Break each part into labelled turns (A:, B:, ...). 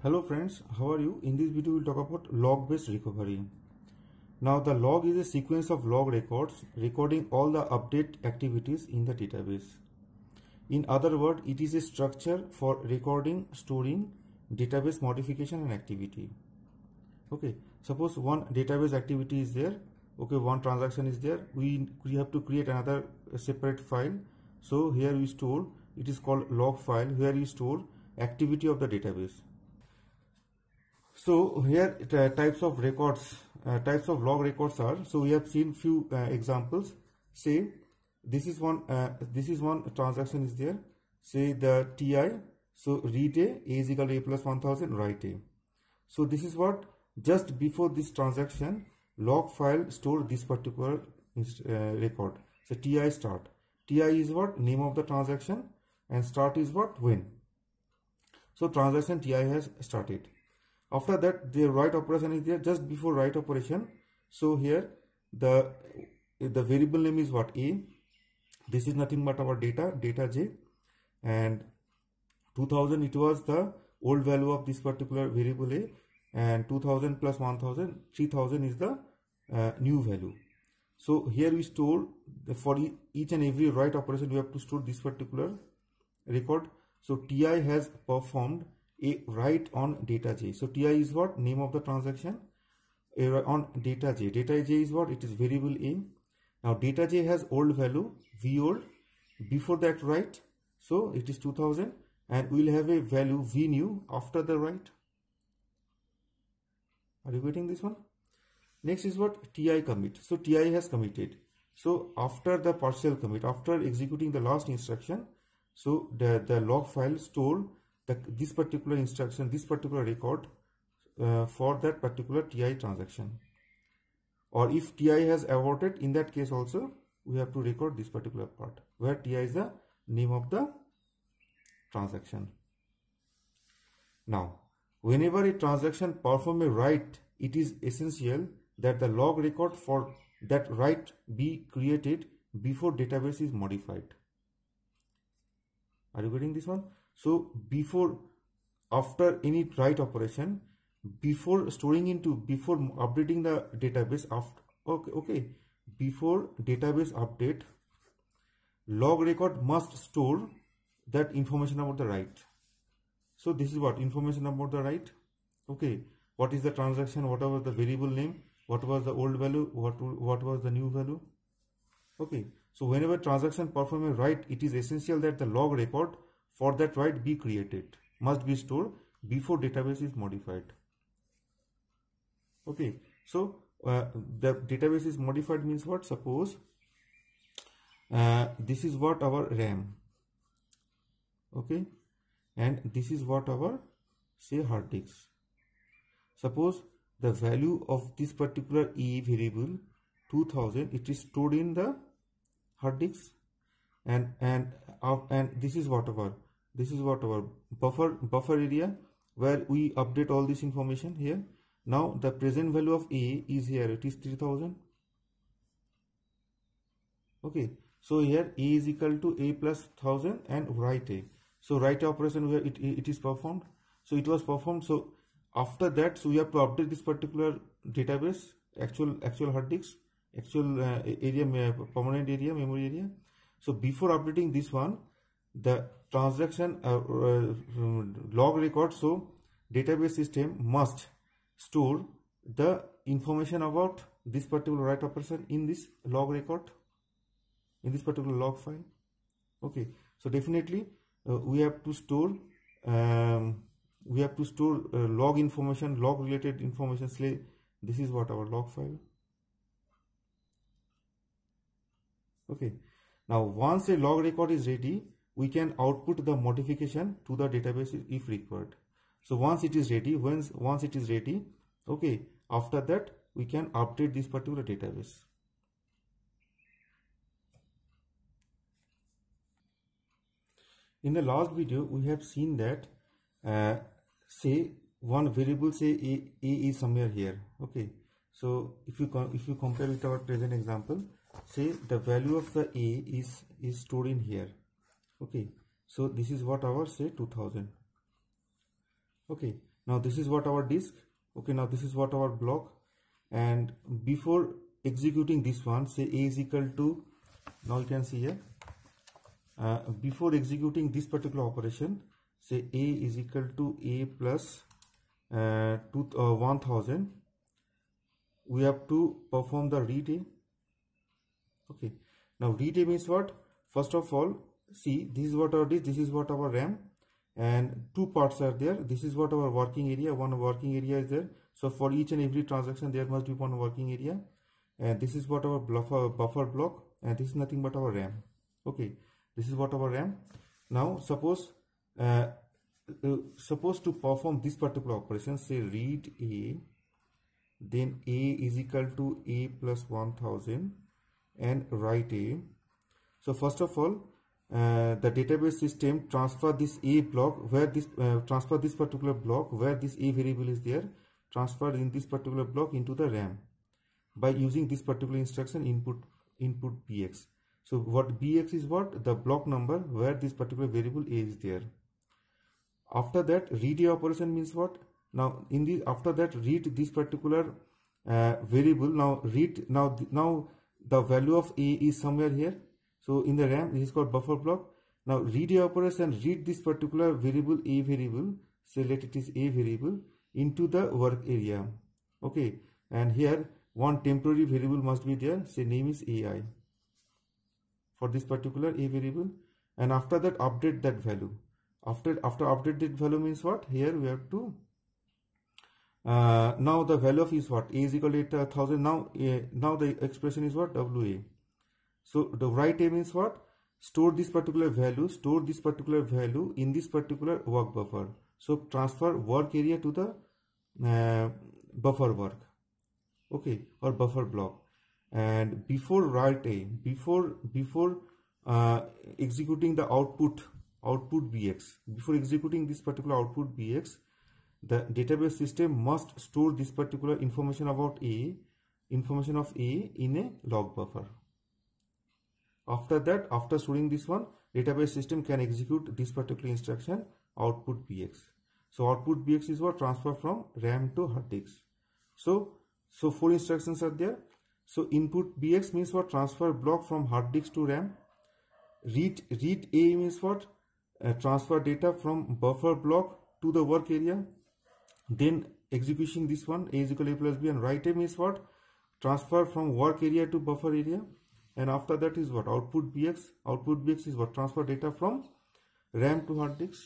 A: Hello friends, how are you? In this video we'll talk about log based recovery. Now the log is a sequence of log records recording all the update activities in the database. In other words, it is a structure for recording, storing, database modification and activity. Okay, suppose one database activity is there, okay, one transaction is there, we have to create another separate file. So here we store, it is called log file, where we store activity of the database. So here types of records, types of log records are. So we have seen few examples. Say this is one transaction is there. Say the TI. So read a is equal to a plus 1000, write a. So this is what just before this transaction log file store this particular record. So TI start. TI is what? Name of the transaction, and start is what? When. So transaction TI has started. After that, the write operation is there just before write operation. So here the variable name is what? A. This is nothing but our data J, and 2000 it was the old value of this particular variable A, and 2000 plus 1000, 3000 is the new value. So here we store for each and every write operation we have to store this particular record. So TI has performed a write on data J. So TI is what? Name of the transaction. On data J. Data J is what? It is variable A. Now data J has old value V old. Before that write, so it is 2000, and we will have a value V new after the write. Are you getting this one? Next is what? TI commit. So TI has committed. So after the partial commit, after executing the last instruction, so the log file store this particular instruction, this particular record for that particular TI transaction. Or if TI has aborted, in that case also we have to record this particular part where TI is the name of the transaction. Now whenever a transaction perform a write, it is essential that the log record for that write be created before database is modified. Are you getting this one? So after any write operation, before updating the database, before database update, log record must store that information about the write. So this is what? Information about the write. Okay, what is the transaction, what was the variable name, what was the old value, what was the new value. Okay, so whenever transaction perform a write, it is essential that the log record for that write be created, must be stored before database is modified. Okay, so the database is modified means what? Suppose this is what our RAM, okay, and this is what our, say, hard disk. Suppose the value of this particular A variable 2000, it is stored in the hard disk, and this is what our buffer area where we update all this information here. Now the present value of A is here, it is 3000. Okay, so here A is equal to A plus 1000 and write A. So write operation where it is performed. So it was performed. So after that, so we have to update this particular database, actual hard disk, actual area, permanent area, memory area. So before updating this one, the transaction log record, so database system must store the information about this particular write operation in this log record, in this particular log file. Okay, so definitely we have to store log information, log related information. Say this is what our log file. Okay, now once a log record is ready, we can output the modification to the database if required. So once it is ready, once it is ready, okay, after that we can update this particular database. In the last video, we have seen that say one variable, say A is somewhere here. Okay, so if you compare with our present example, say the value of the A is stored in here. Okay, so this is what our, say, 2000. Okay, Now this is what our disk. Okay, now this is what our block. And before executing this one, say a is equal to, now you can see here, before executing this particular operation, say a is equal to a plus 1000, we have to perform the read a. Okay, now read a means what? First of all, see, this is what our disk, this is what our RAM, and two parts are there. This is what our working area, one working area is there. So for each and every transaction there must be one working area, and this is what our buffer block, and this is nothing but our RAM. Okay, this is what our RAM. Now suppose to perform this particular operation, say read a, then a is equal to a plus 1000 and write a. So first of all, the database system transfer this a block where this transfer this particular block where this a variable is there, transferred in this particular block into the RAM by using this particular instruction input bx. So what bx is, what? The block number where this particular variable a is there. After that, read a operation means what? Now in the after that, read this particular variable. Now read, now the value of a is somewhere here. So in the RAM, this is called buffer block. Now read a operation, read this particular variable a variable, say let it is a variable, into the work area. Okay, and here one temporary variable must be there, say name is ai for this particular a variable, and after that update that value. After update that value means what? Here we have to now the value of is what? A is equal to 8000. Now the expression is what? WA. So the write a means what? Store this particular value, in this particular work buffer. So transfer work area to the buffer work, okay, or buffer block. And before write a, before executing the output bx, before executing this particular output bx, the database system must store this particular information about a, information of a in a log buffer. After that, after storing this one, database system can execute this particular instruction output bx. So output bx is what? Transfer from RAM to hard disk. So 4 instructions are there. So input bx means what? Transfer block from hard disk to RAM. Read a means what? Transfer data from buffer block to the work area. Then execution this one, a is equal to a plus b, and write a means what? Transfer from work area to buffer area. And after that is what? Output bx. Output bx is what? Transfer data from RAM to hard disk.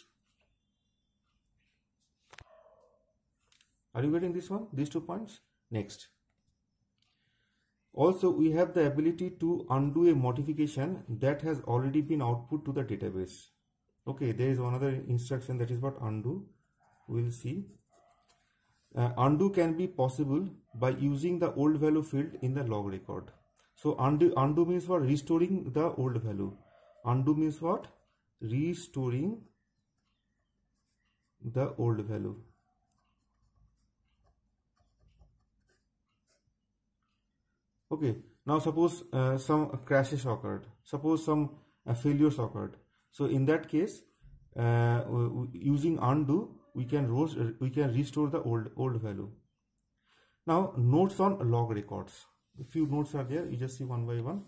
A: Are you getting this one? These 2 points? Next. Also, we have the ability to undo a modification that has already been output to the database. Okay, there is another instruction that is what? Undo. We will see. Undo can be possible by using the old value field in the log record. So undo means what? Restoring the old value. Undo means what? Restoring the old value. Okay, now suppose some crashes occurred, suppose some failures occurred. So in that case, using undo, we can restore the old value. Now notes on log records. A few notes are there. You just see one by one.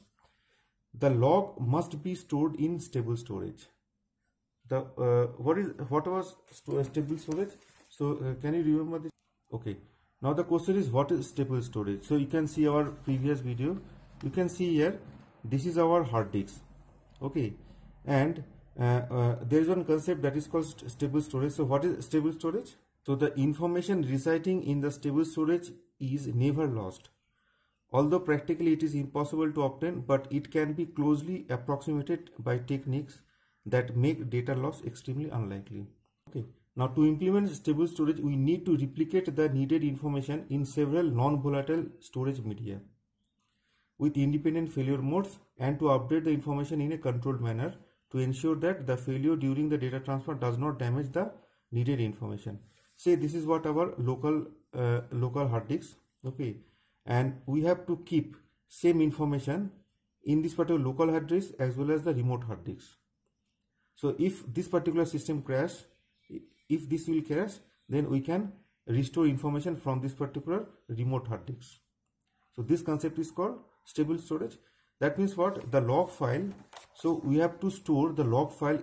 A: The log must be stored in stable storage. The what was stable storage? So can you remember this? Okay. Now the question is, what is stable storage? So you can see our previous video. You can see here, this is our hard disk. Okay, and there is one concept that is called stable storage. So what is stable storage? So the information residing in the stable storage is never lost. Although practically it is impossible to obtain, but it can be closely approximated by techniques that make data loss extremely unlikely. Okay. Now to implement stable storage, we need to replicate the needed information in several non-volatile storage media with independent failure modes, and to update the information in a controlled manner to ensure that the failure during the data transfer does not damage the needed information. Say this is what our local hard disk. Okay. And we have to keep same information in this particular local hard disk as well as the remote hard disk. So if this particular system crash, if this will crash, then we can restore information from this particular remote hard disk. So this concept is called stable storage. That means what? The log file, so we have to store the log file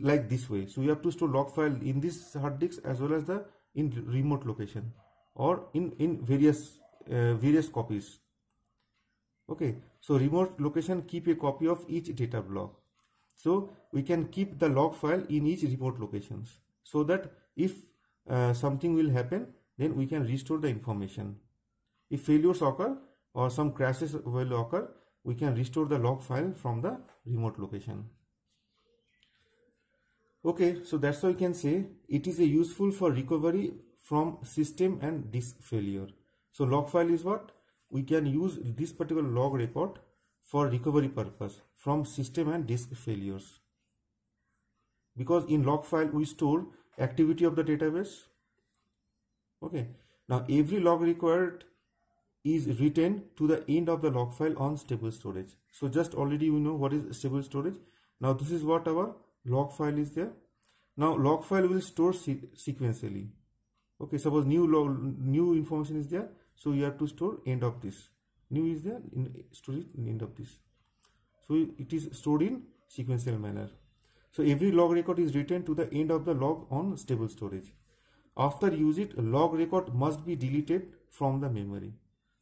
A: like this way. So we have to store log file in this hard disk as well as the in remote location or in various copies. Okay, so remote location keep a copy of each data block. So we can keep the log file in each remote locations, so that if something will happen, then we can restore the information. If failures occur or some crashes will occur, we can restore the log file from the remote location. Okay, so that's why we can say it is a useful for recovery from system and disk failure. So log file is what? We can use this particular log record for recovery purpose from system and disk failures. Because in log file we store activity of the database. Okay, now every log required is written to the end of the log file on stable storage. So just already you know what is stable storage. Now this is what our log file is there. Now log file will store sequentially. Okay, suppose new information is there, so you have to store end of this. New is there, store it in end of this. So it is stored in sequential manner. So every log record is written to the end of the log on stable storage. After use it, log record must be deleted from the memory.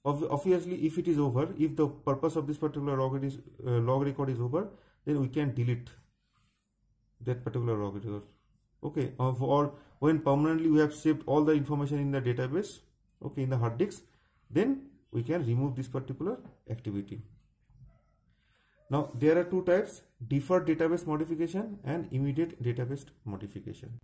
A: Obviously, if it is over, if the purpose of this particular log record is over, then we can delete that particular log record. Okay, or when permanently we have saved all the information in the database, okay, in the hard disk, then we can remove this particular activity. Now there are two types: deferred database modification and immediate database modification.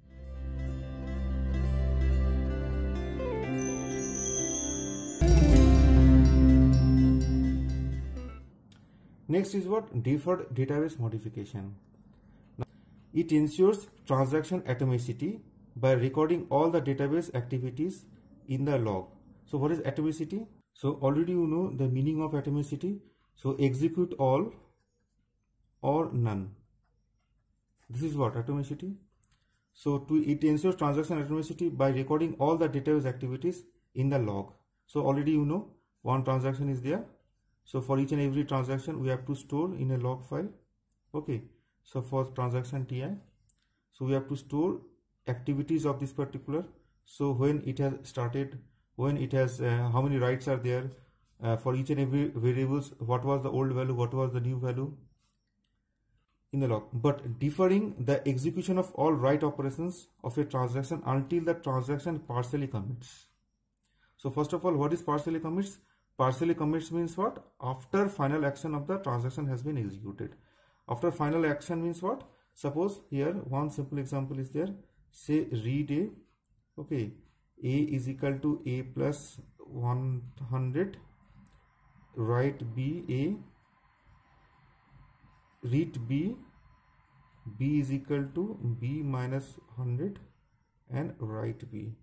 A: Next is what? Deferred database modification. Now, it ensures transaction atomicity by recording all the database activities in the log. So what is atomicity? So already you know the meaning of atomicity. So execute all or none. This is what atomicity. So it ensures transaction atomicity by recording all the database activities in the log. So already you know one transaction is there. So for each and every transaction we have to store in a log file. Okay, so for transaction TI, so we have to store activities of this particular. So when it has started, when it has how many writes are there, for each and every variables, what was the old value, what was the new value in the log. But deferring the execution of all write operations of a transaction until the transaction partially commits. So first of all, what is partially commits? Partially commits means what? After final action of the transaction has been executed. After final action means what? Suppose here one simple example is there. Say read A. Okay, A is equal to A plus 100. Write B A. Read B. B is equal to B minus 100 and write B.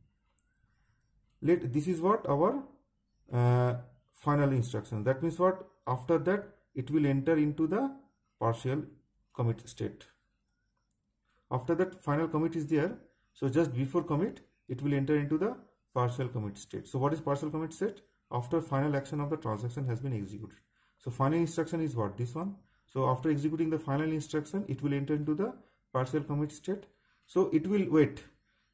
A: This is what our final instruction. That means what? After that it will enter into the partial commit state. After that final commit is there, so just before commit it will enter into the partial commit state. So what is partial commit state? After final action of the transaction has been executed. So final instruction is what? This one. So after executing the final instruction, it will enter into the partial commit state. So it will wait.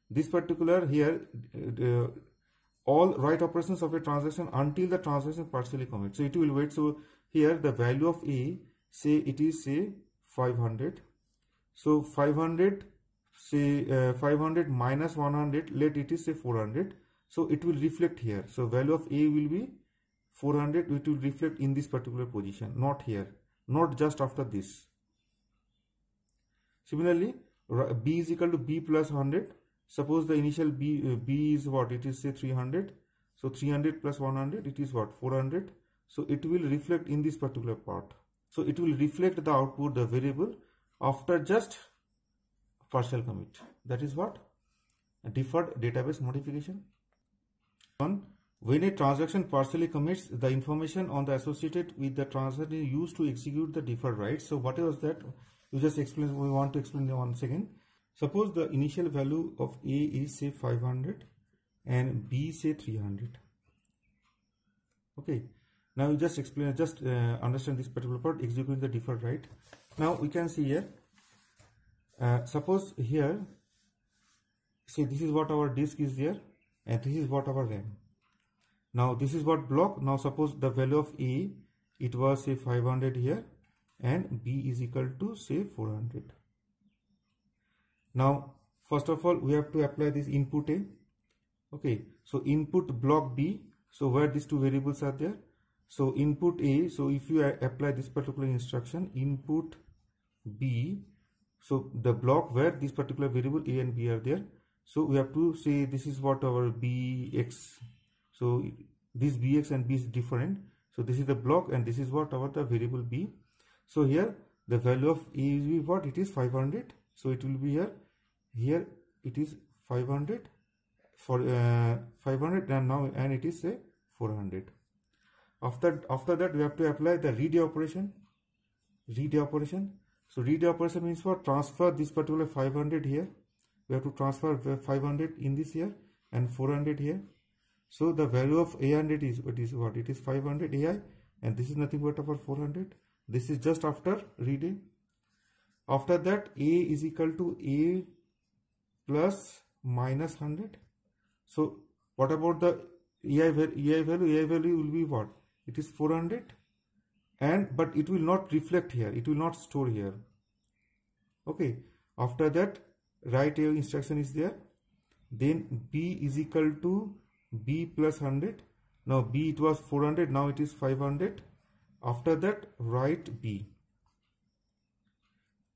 A: This particular here all write operations of a transaction until the transaction partially commit. So it will wait. So here the value of A, say it is say 500. So 500, say 500 minus 100, let it is say 400. So it will reflect here. So value of A will be 400. It will reflect in this particular position, not here, not just after this. Similarly, B is equal to B plus 100. Suppose the initial B is what? It is say 300. So 300 plus 100, it is what? 400. So it will reflect in this particular part. So it will reflect the output, the variable, after just partial commit. That is what? A deferred database modification. When a transaction partially commits, the information on the associated with the transaction is used to execute the deferred write. So what was that? You just explain. We want to explain once again. Suppose the initial value of A is say 500 and B say 300. Okay, now you just explain, understand this particular part, execute the default write. Now we can see here, suppose here, say this is what our disk is there and this is what our RAM. Now this is what block. Now suppose the value of A, it was say 500 here and B is equal to say 400. Now first of all we have to apply this input A. Okay, so input block B, so where these two variables are there, so input A, so if you apply this particular instruction input B, so the block where this particular variable A and B are there, so we have to say this is what our BX, so this BX and B is different, so this is the block and this is what our the variable B. So here the value of A is what, it is 500, so it will be here it is 500 for 500 and now and it is say 400. After that we have to apply the read operation. So read operation means for transfer this particular 500 here, we have to transfer 500 in this here and 400 here. So the value of A100 is what, it is 500 AI and this is nothing but our 400. This is just after read A. After that A is equal to A plus minus 100. So what about the AI value? AI value will be what? It is 400 and but it will not reflect here, it will not store here. Okay, after that write A instruction is there, then B is equal to B plus 100. Now B it was 400, now it is 500. After that write B,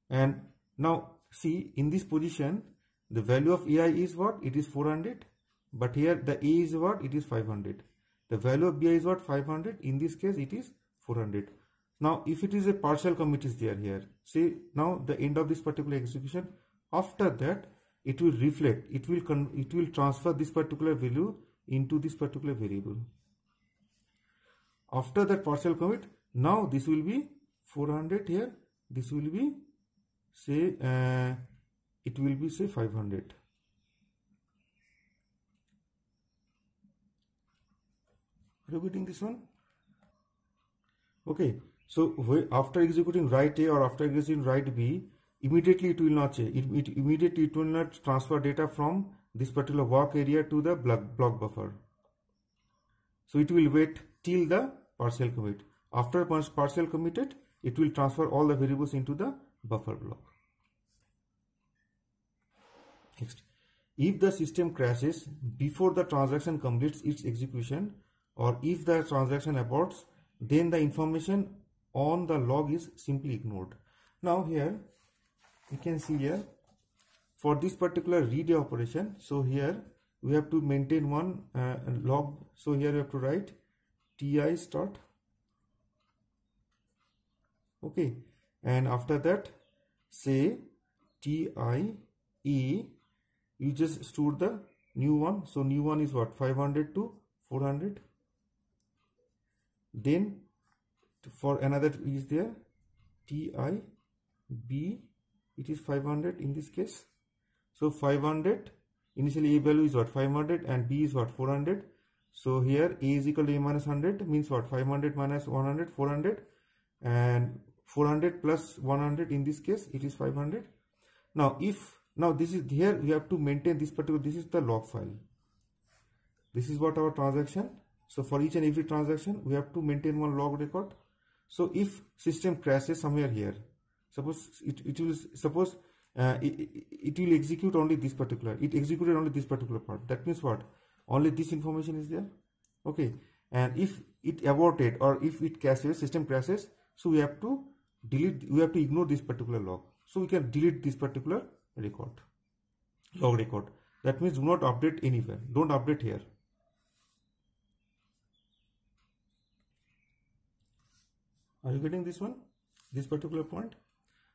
A: and now see in this position the value of AI is what, it is 400, but here the A is what, it is 500. The value of BI is what, 500, in this case it is 400. Now if it is a partial commit is there here, see now the end of this particular execution, after that it will reflect, it will transfer this particular value into this particular variable. After that partial commit, now this will be 400 here, this will be say it will be say 500. Are you getting this one? Okay, so after executing write A or after executing write B, immediately it will not change. Immediately it will not transfer data from this particular work area to the block buffer. So it will wait till the partial commit. After partial committed, it will transfer all the variables into the buffer block. Next, if the system crashes before the transaction completes its execution, or if the transaction aborts, then the information on the log is simply ignored. Now here you can see here for this particular read operation, so here we have to maintain one log. So here we have to write ti start. Okay, and after that say ti e, you just store the new one. So new one is what, 500 to 400. Then for another is there ti b, it is 500 in this case. So 500 initially A value is what, 500 and B is what, 400. So here A is equal to A minus 100 means what, 500 minus 100, 400, and 400 plus 100 in this case it is 500. Now this is here we have to maintain this particular, this is the log file. This is what our transaction. So for each and every transaction we have to maintain one log record. So if system crashes somewhere here, suppose it will execute only this particular, it executed only this particular part. That means what, only this information is there. Okay, and if it aborted or if it crashes, system crashes, so we have to delete, we have to ignore this particular log. So we can delete this particular record, log record. That means do not update anywhere, don't update here. Are you getting this one, this particular point?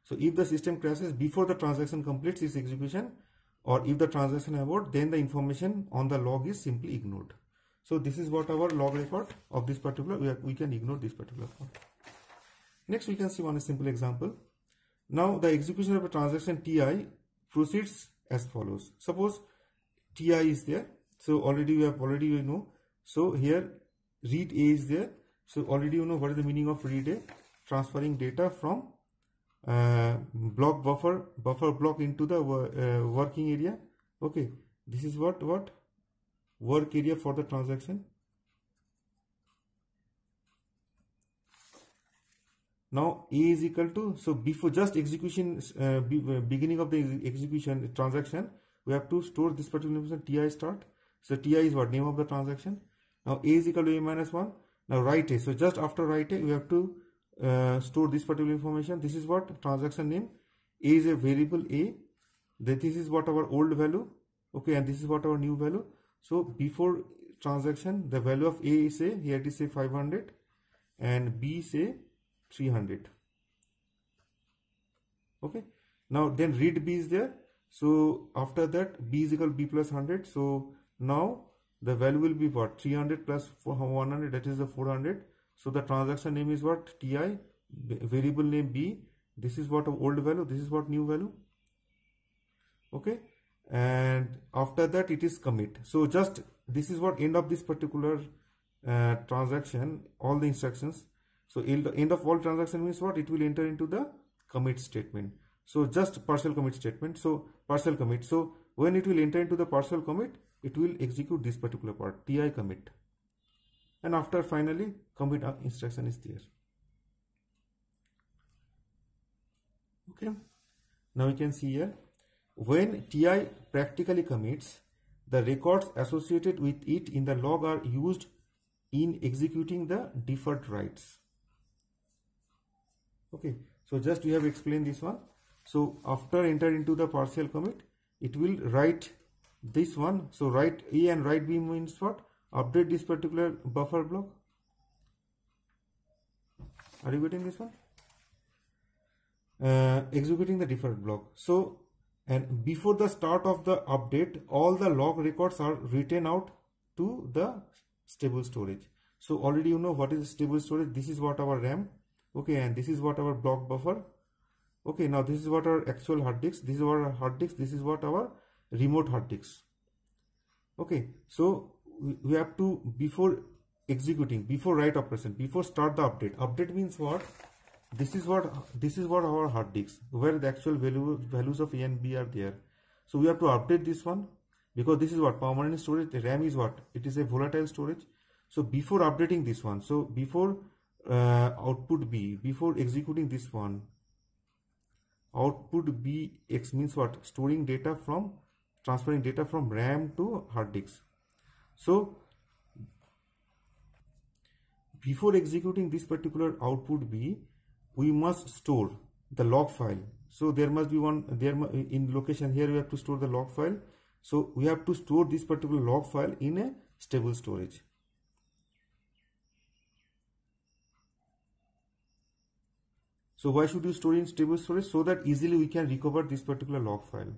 A: So if the system crashes before the transaction completes its execution, or if the transaction abort, then the information on the log is simply ignored. So this is what our log record of this particular, we can ignore this particular part. Next we can see one simple example. Now the execution of a transaction ti proceeds as follows. Suppose Ti is there, so already you know. So here read A is there, so already you know what is the meaning of read A. Transferring data from block buffer block into the working area. Okay, this is what work area for the transaction. Now A is equal to, so before just execution, beginning of the execution transaction, we have to store this particular information Ti start. So Ti is what? Name of the transaction. Now A is equal to A minus 1. Now write A. So just after write A, we have to store this particular information. This is what? Transaction name. A is a variable A. This is what our old value. Okay, and this is what our new value. So before transaction, the value of A is say, here it is say 500 and B say 300. Okay, now then read B is there. So after that B is equal to B plus 100. So now the value will be what? 300 plus 100, that is the 400. So the transaction name is what? Ti, variable name B. This is what old value, this is what new value. Okay, and after that it is commit. So just this is what end of this particular transaction, all the instructions. So end of all transaction means what? It will enter into the commit statement. So just partial commit statement. So partial commit. So when it will enter into the partial commit, it will execute this particular part, Ti commit. And after finally commit instruction is there. Okay. Now you can see here, when Ti practically commits, the records associated with it in the log are used in executing the deferred writes. Okay, so just we have explained this one. So after enter into the partial commit, it will write this one. So write A and write B means what? Update this particular buffer block. Are you getting this one? Executing the deferred block. So, and before the start of the update, all the log records are written out to the stable storage. So already you know what is stable storage. This is what our RAM. Okay, and this is what our block buffer. Okay, now this is what our actual hard disk. This is our hard disk. This is what our remote hard disk. Okay, so we have to, before executing, before write operation, before start the update. Update means what? This is what our hard disk, where the actual values of A and B are there. So we have to update this one, because this is what permanent storage. The RAM is what? It is a volatile storage. So before updating this one, so before output B, before executing this one, output BX means what? Storing data from, transferring data from RAM to hard disk. So before executing this particular output B, we must store the log file. So there must be one there in location. Here we have to store the log file. So we have to store this particular log file in a stable storage. So why should you store in stable storage? So that easily we can recover this particular log file.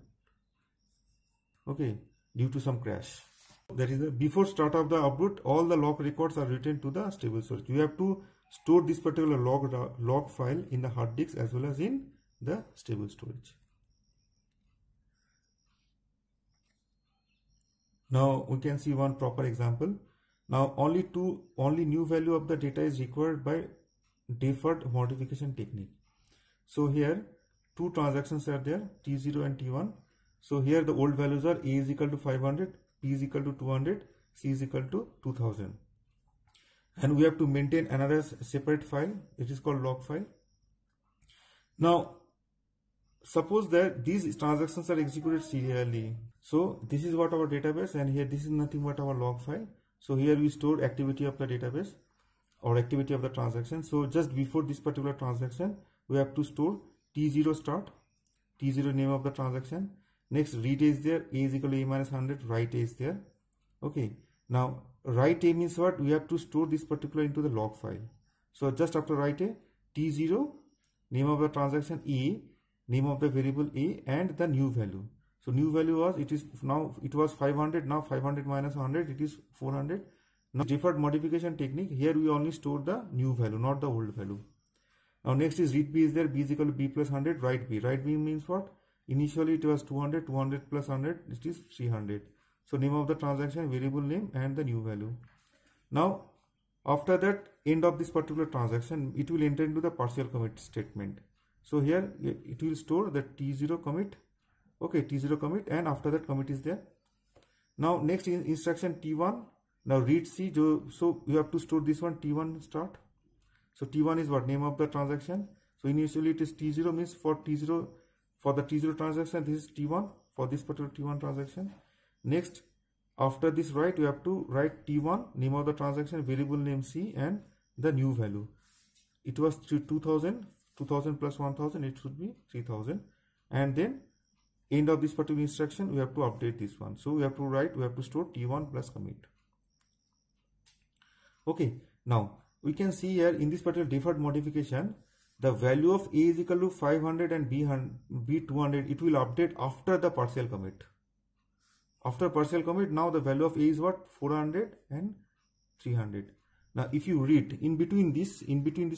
A: Okay, due to some crash. That is before start of the upload, all the log records are written to the stable storage. You have to store this particular log file in the hard disk as well as in the stable storage. Now we can see one proper example. Now only new value of the data is required by deferred modification technique. So here two transactions are there, T0 and T1. So here the old values are A is equal to 500, P is equal to 200, C is equal to 2000. And we have to maintain another separate file. It is called log file. Now suppose that these transactions are executed serially. So this is what our database, and here this is nothing but our log file. So here we store activity of the database or activity of the transaction. So just before this particular transaction, we have to store T0 start, T0 name of the transaction. Next read A is there, A is equal to A minus 100, write A is there. Okay, now write A means what? We have to store this particular into the log file. So just after write A, T0 name of the transaction A, name of the variable A, and the new value. So new value was, it was 500, now 500 minus 100, it is 400. Now deferred modification technique, here we only store the new value, not the old value. Now next is read B is there, B is equal to B plus 100, write B. Write B means what? Initially it was 200, 200 plus 100, it is 300. So name of the transaction, variable name, and the new value. Now after that, end of this particular transaction, it will enter into the partial commit statement. So here it will store the T0 commit. Okay, T0 commit, and after that commit is there. Now next instruction T1. Now read C. So you have to store this one, T1 start. So T1 is what? Name of the transaction. So initially it is T0, means for T0, for the T0 transaction, this is T1 for this particular T1 transaction. Next, after this write, you have to write T1, name of the transaction, variable name C, and the new value. It was 2000, 2000 plus 1000, it should be 3000. And then end of this particular instruction, we have to update this one. So we have to write, we have to store T1 plus commit. Okay, now we can see here in this particular deferred modification, the value of A is equal to 500 and B 200, it will update after the partial commit. After partial commit, now the value of A is what? 400 and 300. Now if you read in between this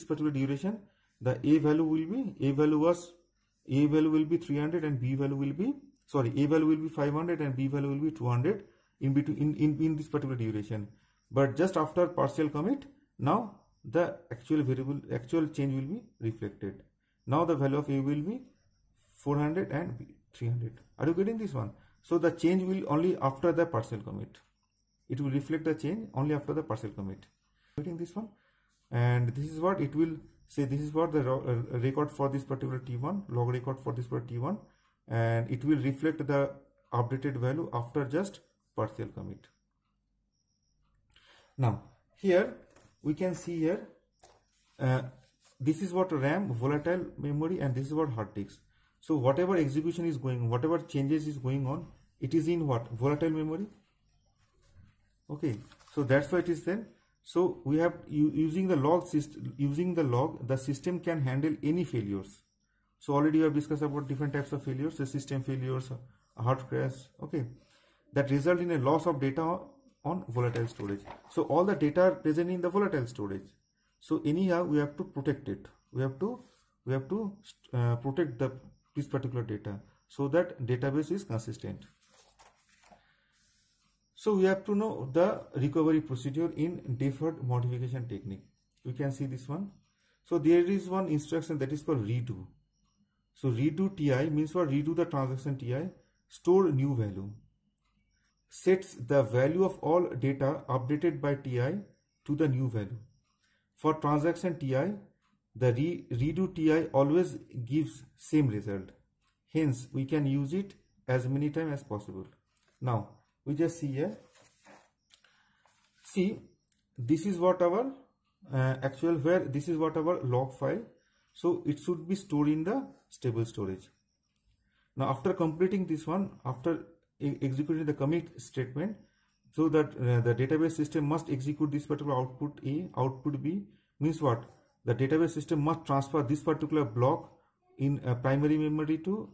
A: particular duration, the A value will be, A value will be 300 and B value will be, sorry, A value will be 500 and B value will be 200 in between in this particular duration. But just after partial commit, now the actual change will be reflected. Now the value of A will be 400 and B 300. Are you getting this one? So the change will only after the partial commit. It will reflect the change only after the partial commit. Getting this one? And this is what it will say. This is what the record for this particular T1, log record for this particular T1, and it will reflect the updated value after just partial commit. Now here we can see here, this is what RAM, volatile memory, and this is what hard disk. So whatever execution is going on, whatever changes is going on, it is in what? Volatile memory. Okay, so that's why it is then. So we have using the log system, the system can handle any failures. So already we have discussed about different types of failures, the system failures, a hard crash, okay, that result in a loss of data on volatile storage. So all the data are present in the volatile storage. So anyhow we have to protect it. We have to protect this particular data so that database is consistent. So we have to know the recovery procedure in deferred modification technique. We can see this one. So there is one instruction that is called redo. So redo TI means for redo the transaction TI, store new value. Sets the value of all data updated by TI to the new value. For transaction TI, the redo TI always gives same result. Hence, we can use it as many times as possible. Now, we just see here. See, this is what our this is what our log file. So it should be stored in the stable storage. Now, after completing this one, after executing the commit statement, so that the database system must execute this particular output A, output B, means what? The database system must transfer this particular block in primary memory to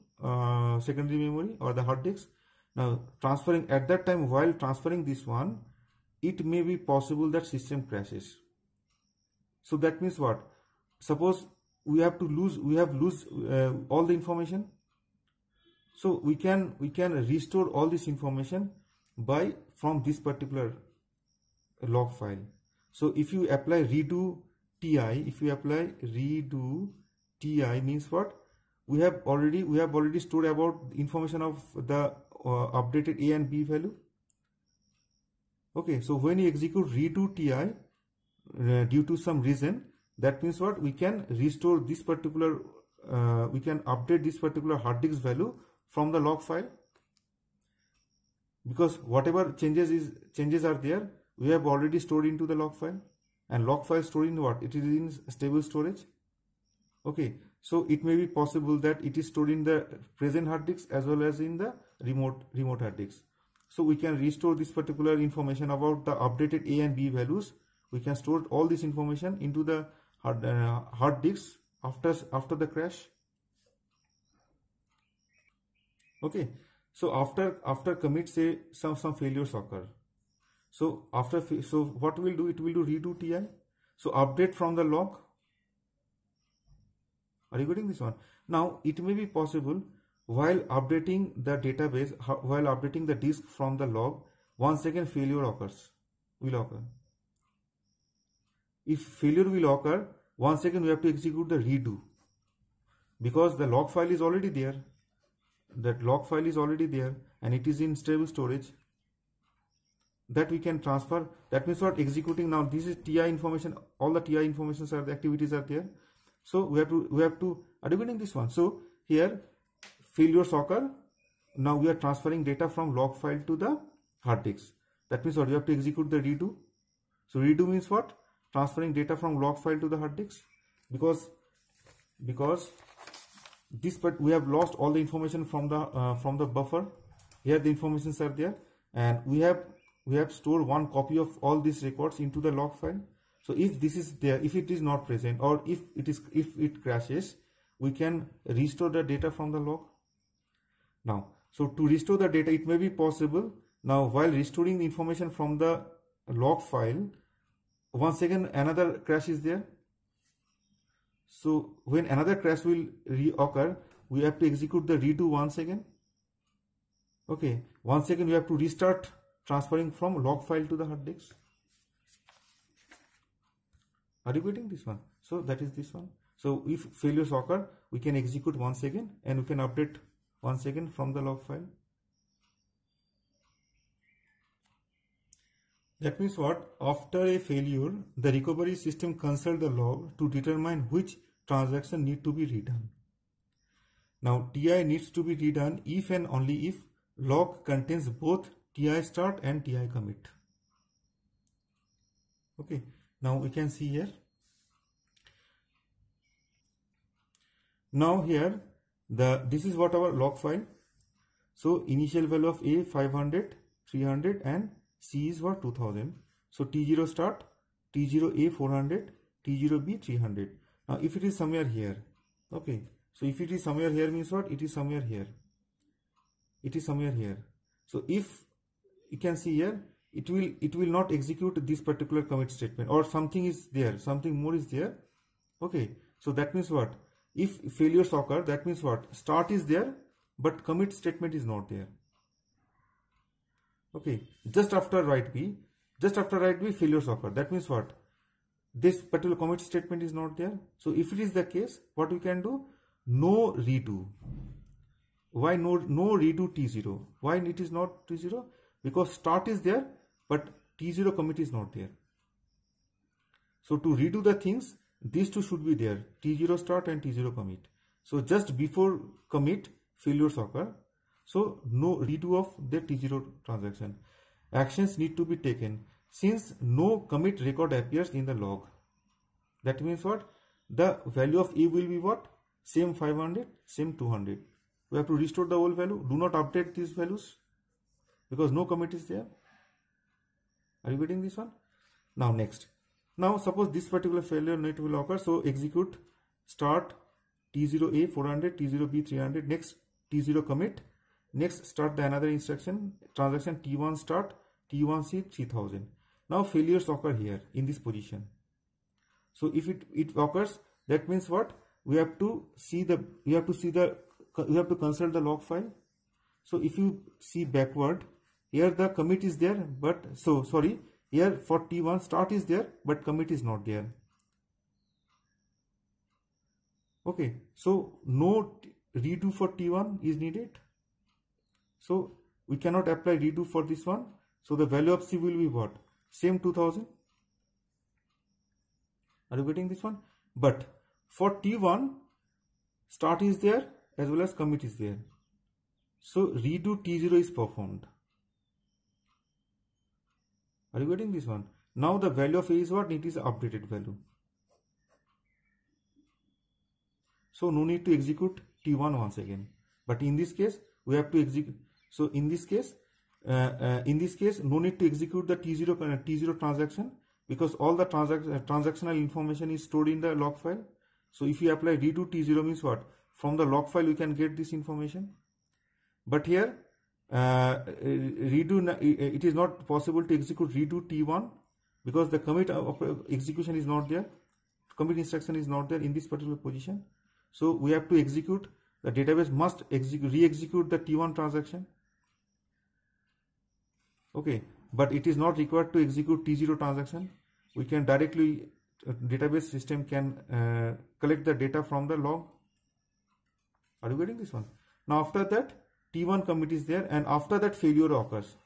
A: secondary memory or the hard disk. Now transferring at that time, while transferring this one, it may be possible that system crashes. So that means what? Suppose we have lose all the information. So we can restore all this information from this particular log file. So if you apply redo TI, means what? We have already stored about information of the updated A and B value. Okay, so when you execute redo TI due to some reason, that means what? We can restore this particular, we can update this particular hard disk value from the log file, because whatever changes are there, we have already stored into the log file, and log file stored in what? It is in stable storage. Okay, so it may be possible that it is stored in the present hard disk as well as in the remote hard disk. So we can restore this particular information about the updated A and B values. We can store all this information into the hard disk after the crash. Okay, so after commit, say some failures occur. So what will do? It will do redo TI. So update from the log. Are you getting this one? Now it may be possible while updating the database, while updating the disk from the log, once again failure will occur. If failure will occur, once again we have to execute the redo, because the log file is already there. That log file is already there and it is in stable storage that we can transfer. That means what, executing now, this is TI information, all the TI informations are, the activities are there. So we have to are you getting this one? So here failures occur. Now we are transferring data from log file to the hard disk. That means what, you have to execute the redo. So redo means what? Transferring data from log file to the hard disk, because this, but we have lost all the information from the buffer. Here the informations are there, and we have stored one copy of all these records into the log file. So if this is there, if it is not present, or if it crashes, we can restore the data from the log. Now, so to restore the data, it may be possible. Now, while restoring the information from the log file, once again another crash is there. So when another crash will reoccur, we have to execute the redo once again. Okay, once again we have to restart transferring from log file to the hard disk. Are you getting this one? So that is this one. So if failures occur, we can execute once again and we can update once again from the log file. That means what? After a failure, the recovery system consults the log to determine which transaction need to be redone. Now TI needs to be redone if and only if log contains both TI start and TI commit. Okay, now we can see here. Now here this is what our log file. So initial value of A 500, 300 and C is what, 2000. So T0 start, T0 A 400, T0 B 300. Now if it is somewhere here, okay, so if it is somewhere here means what, it is somewhere here, it is somewhere here. So if you can see here, it will not execute this particular commit statement, or something is there, something more is there. Okay, so that means what, if failures occur, that means what, start is there but commit statement is not there. Okay, just after write B failures occur. That means what, this particular commit statement is not there. So if it is the case, what we can do, no redo. Why no redo T0? Why it is not T0? Because start is there but T0 commit is not there. So to redo the things, these two should be there, T0 start and T0 commit. So just before commit, failures occur. So no redo of the T0 transaction. Actions need to be taken since no commit record appears in the log. That means what? The value of A will be what? Same 500, same 200. We have to restore the old value. Do not update these values because no commit is there. Are you getting this one? Now next. Now suppose this particular failure net will occur. So execute start T0A 400, T0B 300. Next T0 commit. Next start the another instruction, transaction T1 start, T1C 3000. Now failures occur here in this position. So if it occurs, that means what? We have to consult the log file. So if you see backward, here the commit is there, but here for T1 start is there, but commit is not there. Okay, so no redo for T1 is needed. So we cannot apply redo for this one. So the value of C will be what? Same 2000. Are you getting this one? But for T1, start is there as well as commit is there. So redo T0 is performed. Are you getting this one? Now the value of A is what? It is updated value. So no need to execute T1 once again. But in this case, we have to execute. So in this case, no need to execute the T0 transaction because all the transactional information is stored in the log file. So if you apply redo T0 means what? From the log file we can get this information. But here it is not possible to execute redo T1 because the commit execution is not there. Commit instruction is not there in this particular position. So we have to execute the database must re-execute the T1 transaction. Okay, but it is not required to execute T0 transaction. We can directly, database system can collect the data from the log. Are you getting this one? Now after that, T1 commit is there, and after that failure occurs.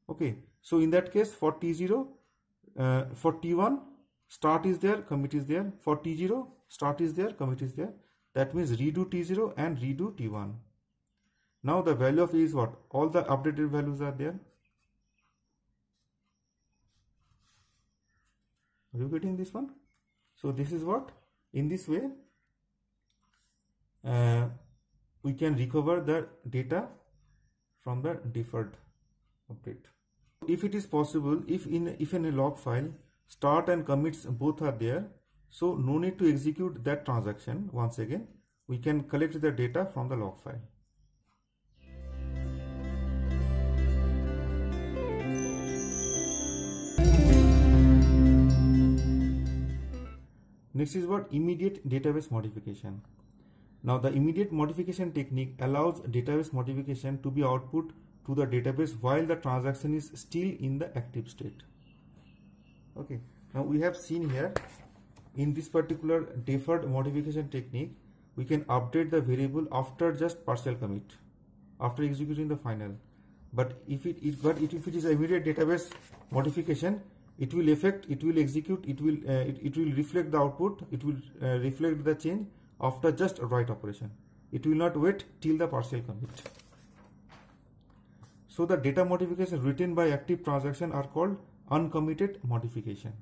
A: Okay, so in that case for T0, for T1, start is there, commit is there. For T0, start is there, commit is there. That means redo T0 and redo T1. Now the value of A is what? All the updated values are there. Are you getting this one? So this is what, in this way, we can recover the data from the deferred update. If it is possible, if in a log file, start and commits both are there, so no need to execute that transaction once again. We can collect the data from the log file. Next is what? Immediate database modification. Now the immediate modification technique allows database modification to be output to the database while the transaction is still in the active state. Okay, now we have seen here in this particular deferred modification technique, we can update the variable after just partial commit, after executing the final. But if it is immediate database modification, it will execute, it will reflect the output, it will reflect the change after just write operation. It will not wait till the partial commit. So the data modification written by active transaction are called uncommitted modification.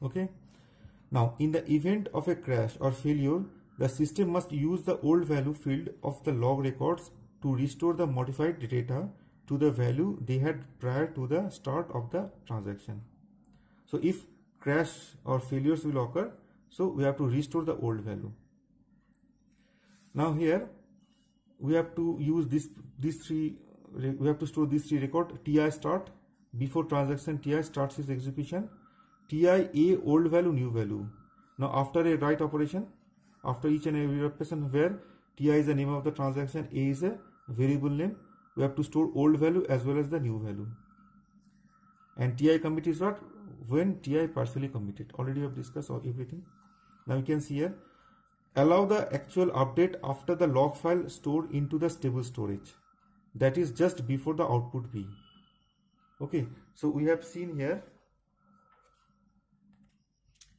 A: Okay. Now in the event of a crash or failure, the system must use the old value field of the log records to restore the modified data to the value they had prior to the start of the transaction. So if crash or failures will occur, so we have to restore the old value. Now here we have to use we have to store these three records: TI start, before transaction TI starts its execution, TI A old value, new value. Now after a write operation, after each and every operation where TI is the name of the transaction, A is a variable name, we have to store old value as well as the new value. And TI commit is what? When TI partially committed. Already we have discussed everything. Now you can see here, allow the actual update after the log file stored into the stable storage. That is just before the output B. Okay, so we have seen here.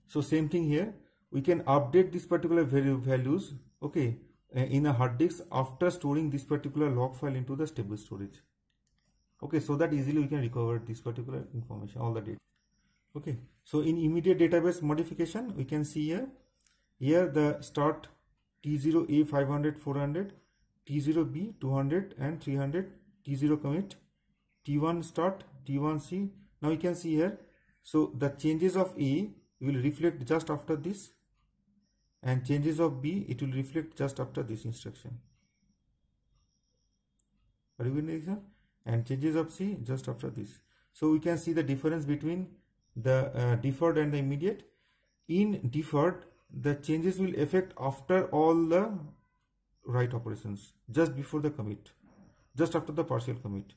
A: So same thing here, we can update this particular values, okay, in a hard disk after storing this particular log file into the stable storage. Okay, so that easily we can recover this particular information, all the data. Okay, so in immediate database modification, we can see here the start T0A 500, 400, T0B 200 and 300, T0 commit, T1 start, T1 C. Now you can see here, so the changes of A will reflect just after this, and changes of B, it will reflect just after this instruction. Are you getting this? And changes of C just after this. So we can see the difference between the deferred and the immediate. In deferred, the changes will affect after all the write operations, just before the commit, just after the partial commit.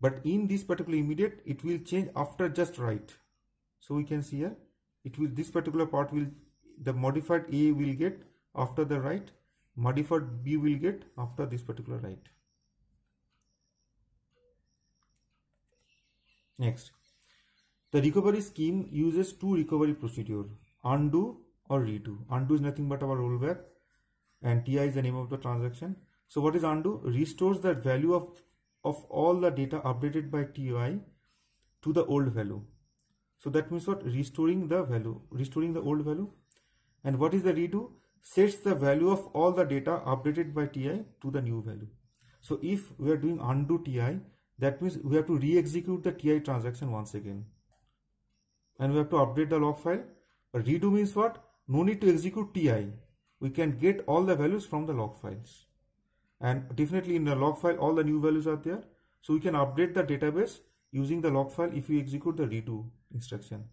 A: But in this particular immediate, it will change after just write. So we can see here, it will, this particular part will, the modified A will get after the write, modified B will get after this particular write. Next, the recovery scheme uses two recovery procedures: undo or redo. Undo is nothing but our rollback, and TI is the name of the transaction. So what is undo? Restores the value of all the data updated by TI to the old value. So that means what? Restoring the value, restoring the old value. And what is the redo? Sets the value of all the data updated by TI to the new value. So if we are doing undo TI, that means we have to re-execute the TI transaction once again. And we have to update the log file. But redo means what? No need to execute TI. We can get all the values from the log files. And definitely in the log file, all the new values are there. So we can update the database using the log file if we execute the redo instruction.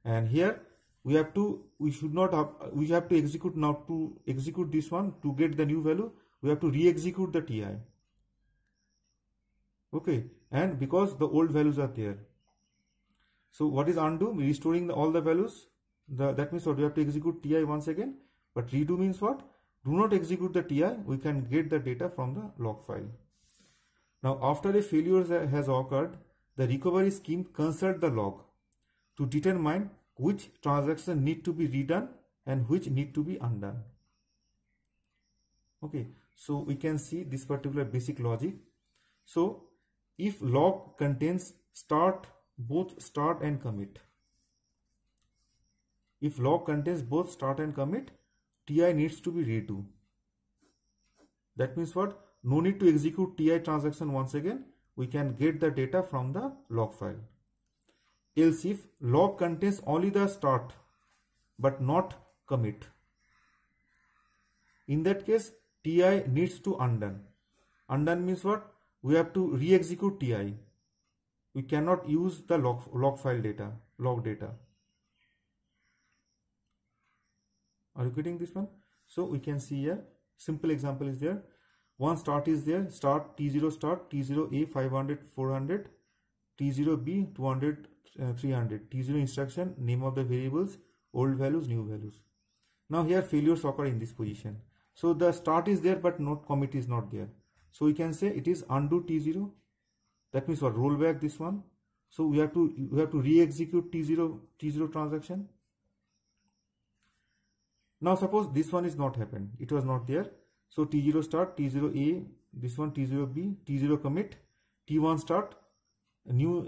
A: And here we have to execute now. To execute this one, to get the new value, we have to re-execute the TI. Okay, and because the old values are there, so what is undo? Restoring all the values. That means what, we have to execute TI once again. But redo means what? Do not execute the TI. We can get the data from the log file. Now, after a failure has occurred, the recovery scheme consult the log to determine which transaction need to be redone and which need to be undone. Okay, so we can see this particular basic logic. So, if log contains both start and commit. If log contains both start and commit, TI needs to be redo. That means what? No need to execute TI transaction once again. We can get the data from the log file. Else if log contains only the start but not commit, in that case TI needs to undone. Undone means what? We have to re-execute TI. We cannot use the log file data, log data. Are you getting this one? So we can see here, simple example is there. One start is there, start T0 start, T0A 500, 400, T0B 200, 300, T0 instruction, name of the variables, old values, new values. Now here failures occur in this position. So the start is there but not commit is not there. So we can say it is undo T0. That means what? Roll back this one. So we have to re-execute T0 transaction. Now suppose this one is not happened. It was not there. So T0 start, T0A, this one T0B, T0 commit, T1 start, a new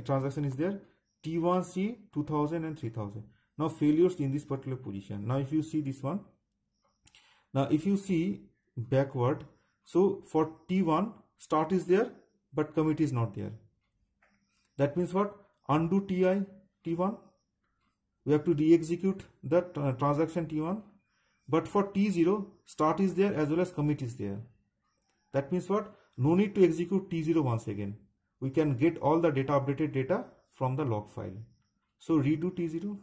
A: transaction is there, T1C 2000 and 3000. Now failures in this particular position. Now if you see this one, now if you see backward, so for T1 start is there but commit is not there. That means what? Undo TI T1. We have to re-execute the transaction T1. But for T0, start is there as well as commit is there. That means what? No need to execute T0 once again. We can get all the data, updated data from the log file. So redo T0.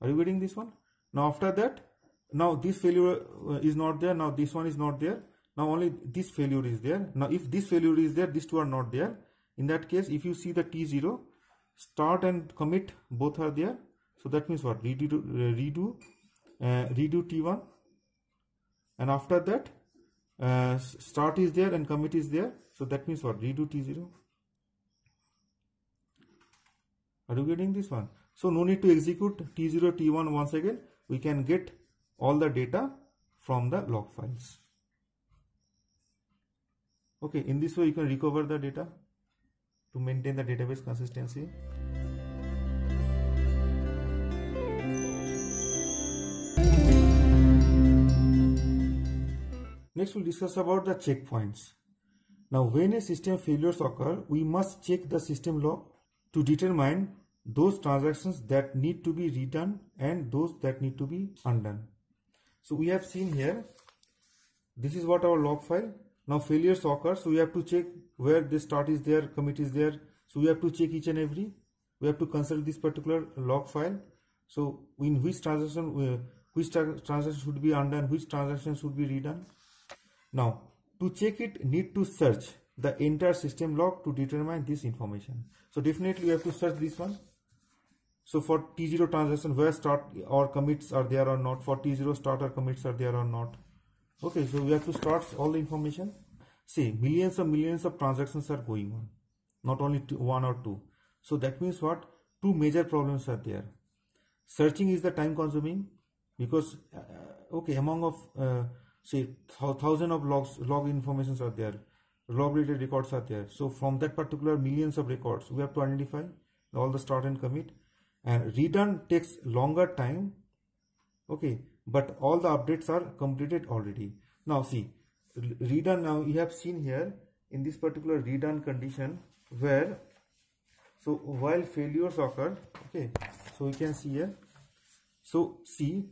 A: Are you getting this one? Now after that, now this failure is not there. Now this one is not there. Now only this failure is there. Now if this failure is there, these two are not there. In that case, if you see the T0, start and commit both are there. So that means what? Redo T1, and after that start is there and commit is there. So that means what? Redo T0. Are you getting this one? So no need to execute T0 T1 once again. We can get all the data from the log files. Okay, in this way you can recover the data to maintain the database consistency. Next, we'll discuss about the checkpoints. Now, when a system failures occur, we must check the system log to determine those transactions that need to be redone and those that need to be undone. So we have seen here, this is what our log file. Now failures occur, so we have to check where the start is there, commit is there. So we have to check each and every. We have to consult this particular log file. So in which transaction should be undone, which transaction should be redone. Now, to check it, need to search the entire system log to determine this information. So definitely you have to search this one. So for T0 transaction, where start or commits are there or not. For T0 start or commits are there or not. Okay, so we have to start all the information. See, millions of transactions are going on, not only one or two. So that means what? Two major problems are there. Searching is the time consuming, because okay, among of say 1,000 of log informations are there, log related records are there. So from that particular millions of records, we have to identify all the start and commit, and redone takes longer time. Okay, but all the updates are completed already. Now see, redone, now you have seen here in this particular redone condition where, so while failures occur, okay, so we can see here, so see,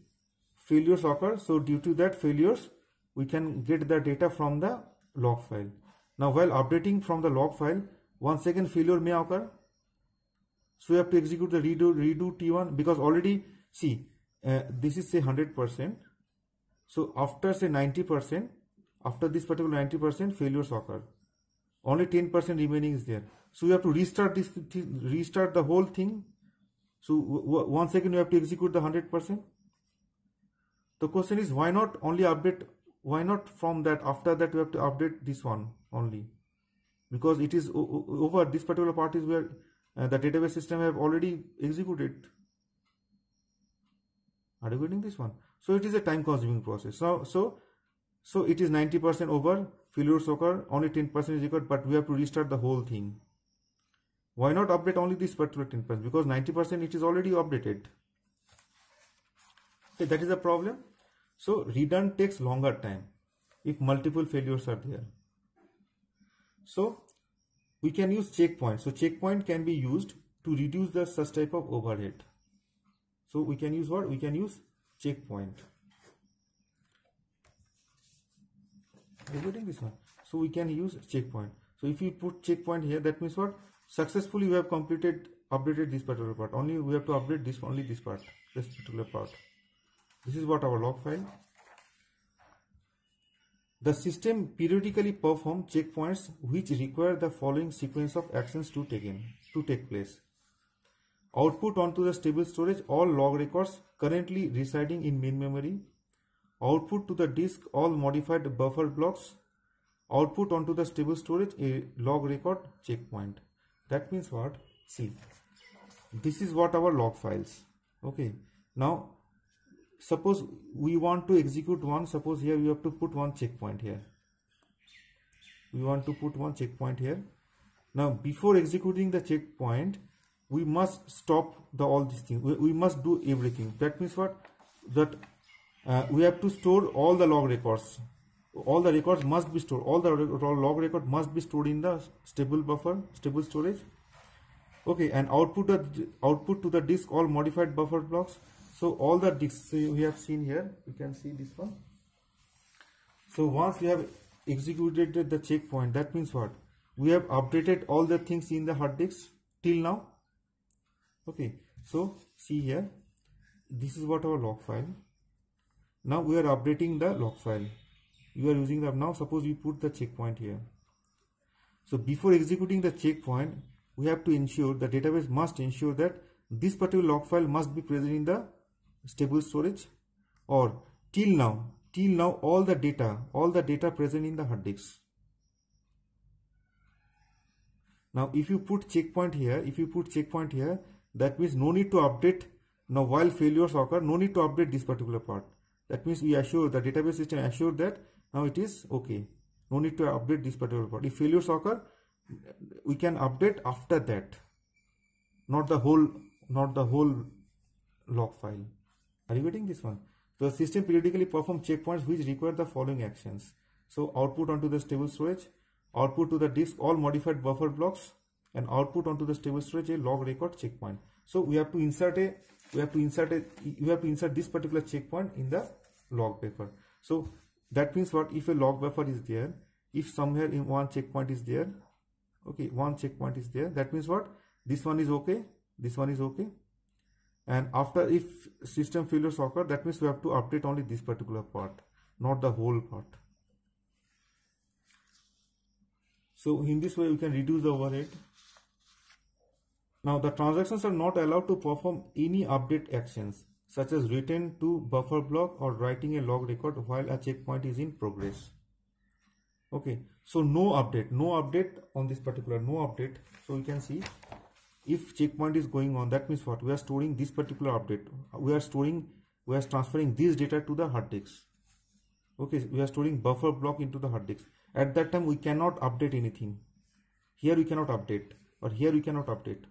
A: failures occur. So due to that failures, we can get the data from the log file. Now while updating from the log file, once again failure may occur. So we have to execute the redo T1, because already see this is say 100%. So after say 90%, after this particular 90%, failures occur. Only 10% remaining is there. So we have to restart this, restart the whole thing. So once again we have to execute the 100%. The question is, why not only update? Why not from that, after that we have to update this one only? Because it is over, this particular part is where the database system have already executed. Are you getting this one? So it is a time consuming process. So it is 90% over, failures occur, only 10% is required, but we have to restart the whole thing. Why not update only this particular 10%? Because 90% it is already updated. Okay, that is a problem. So redone takes longer time if multiple failures are there. So we can use checkpoint. So checkpoint can be used to reduce the such type of overhead. So we can use what? We can use checkpoint. Are you getting this one? So we can use checkpoint. So if you put checkpoint here, that means what? Successfully we have completed, updated this particular part. Only we have to update this, only this part, this particular part. This is what our log file. The system periodically performs checkpoints which require the following sequence of actions to take place. Output onto the stable storage all log records currently residing in main memory. Output to the disk all modified buffer blocks. Output onto the stable storage a log record checkpoint. That means what? See, this is what our log files. Okay. Now suppose we want to execute one. Suppose here we have to put one checkpoint here. We want to put one checkpoint here. Now before executing the checkpoint, we must stop all these things. We must do everything. That means what? That we have to store all the log records. All the records must be stored. All the log record must be stored in the stable buffer, stable storage. Okay, and output to the disk all modified buffer blocks. So all the disks we have seen here, you can see this one. So once we have executed the checkpoint, that means what? We have updated all the things in the hard disks till now. Okay, so see here, this is what our log file. Now we are updating the log file. You are using the, now suppose you put the checkpoint here. So before executing the checkpoint, we have to ensure, the database must ensure that this particular log file must be present in the stable storage, or till now all the data present in the hard disks. Now if you put checkpoint here, that means no need to update. Now while failures occur, no need to update this particular part. That means we assure, the database system assure that now it is okay. No need to update this particular part. If failures occur, we can update after that, not the whole log file. Are you getting this one? The system periodically performs checkpoints which require the following actions. So output onto the stable storage, output to the disk all modified buffer blocks, and output onto the stable storage a log record checkpoint. So we have to insert this particular checkpoint in the log buffer. So that means what? If a log buffer is there, if somewhere in one checkpoint is there, okay, one checkpoint is there, that means what? This one is okay, this one is okay. And after, if system failures occur, that means we have to update only this particular part, not the whole part. So in this way we can reduce the overhead. Now the transactions are not allowed to perform any update actions such as return to buffer block or writing a log record while a checkpoint is in progress. Okay, so no update on this particular, no update. So you can see, if checkpoint is going on, that means what? We are storing this particular update. We are transferring this data to the hard disk. Okay, we are storing buffer block into the hard disk. At that time we cannot update anything. Here we cannot update, or here we cannot update.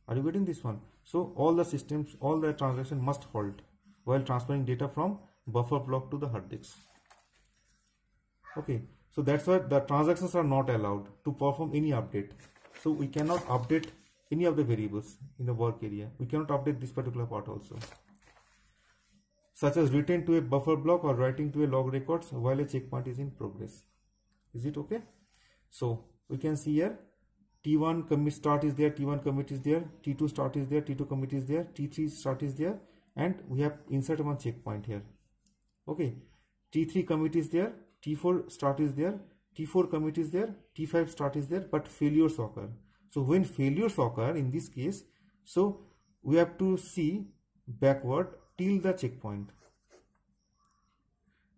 A: Are you getting this one? So all the systems, all the transactions must halt while transferring data from buffer block to the hard disk. Okay, so that's why the transactions are not allowed to perform any update. So we cannot update any of the variables in the work area. We cannot update this particular part also, such as return to a buffer block or writing to a log records while a checkpoint is in progress. Is it okay? So we can see here, T1 commit start is there, T1 commit is there, T2 start is there, T2 commit is there, T3 start is there, and we have insert one checkpoint here. Okay, T3 commit is there, T4 start is there, T4 commit is there, T5 start is there, but failures occur. So when failures occur in this case, so we have to see backward till the checkpoint.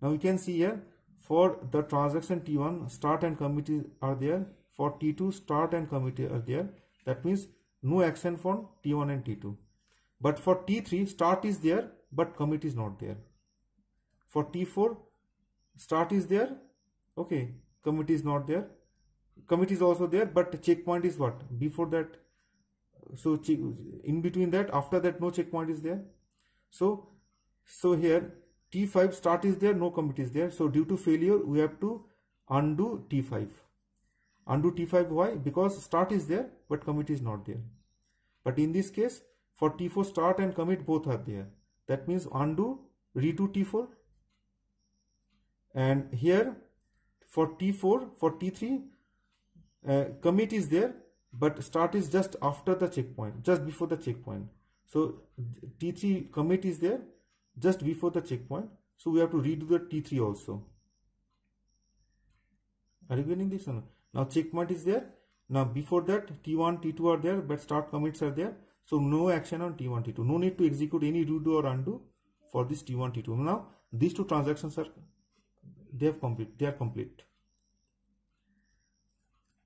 A: Now you can see here, for the transaction T1 start and commit are there, for T2 start and commit are there. That means no action for T1 and T2. But for T3 start is there but commit is not there. For T4 start is there, okay, commit is not there. Commit is also there, but checkpoint is what? Before that. So in between that, after that, no checkpoint is there. So here T5 start is there, no commit is there. So due to failure, we have to undo T5. Undo T5, why? Because start is there, but commit is not there. But in this case, for T4 start and commit both are there. That means undo, redo T4. And here for T4, for T3, commit is there, but start is just after the checkpoint, just before the checkpoint. So T3 commit is there just before the checkpoint. So we have to redo the T3 also. Are you getting this one? Now checkpoint is there. Now before that T1, T2 are there, but start commits are there. So no action on T1, T2. No need to execute any redo or undo for this T1, T2. Now these two transactions are complete.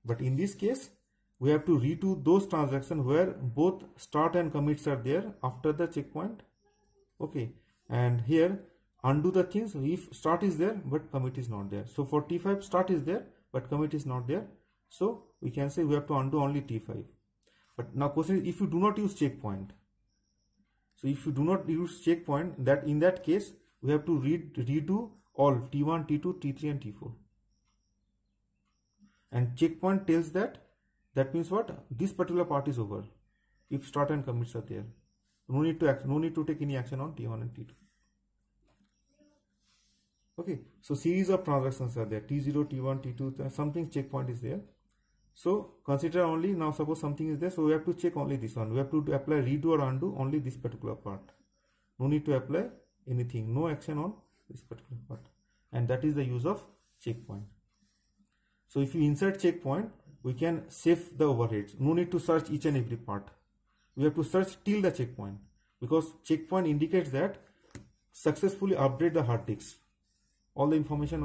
A: But in this case, we have to redo those transactions where both start and commits are there after the checkpoint. Okay, and here undo the things if start is there but commit is not there. So for T5 start is there but commit is not there. So we can say we have to undo only T5. But now question is, if you do not use checkpoint. So if you do not use checkpoint, that in that case we have to redo all T1, T2, T3 and T4. And checkpoint tells that means what? This particular part is over if start and commits are there. No need to take any action on T1 and T2. Okay, so series of transactions are there, T0, T1, T2, something checkpoint is there. So consider only, now suppose something is there, so we have to check only this one. We have to apply redo or undo only this particular part. No need to apply anything, no action on this particular part. And that is the use of checkpoint. So if you insert checkpoint, we can save the overheads. No need to search each and every part. We have to search till the checkpoint, because checkpoint indicates that successfully update the hard disk, all the information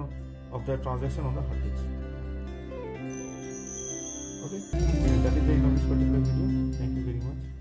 A: of the transaction on the hard disk. Okay, and that is the end of this particular video. Thank you very much.